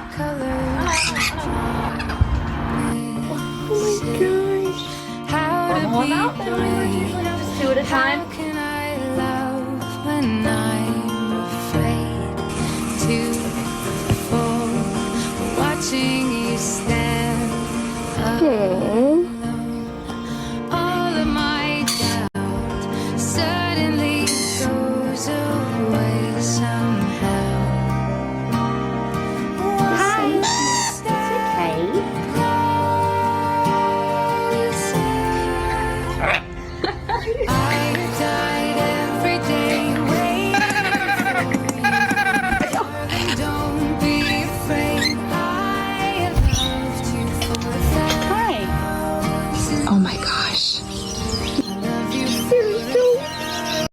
Oh my gosh. One more mouth, and we usually have just two at a time.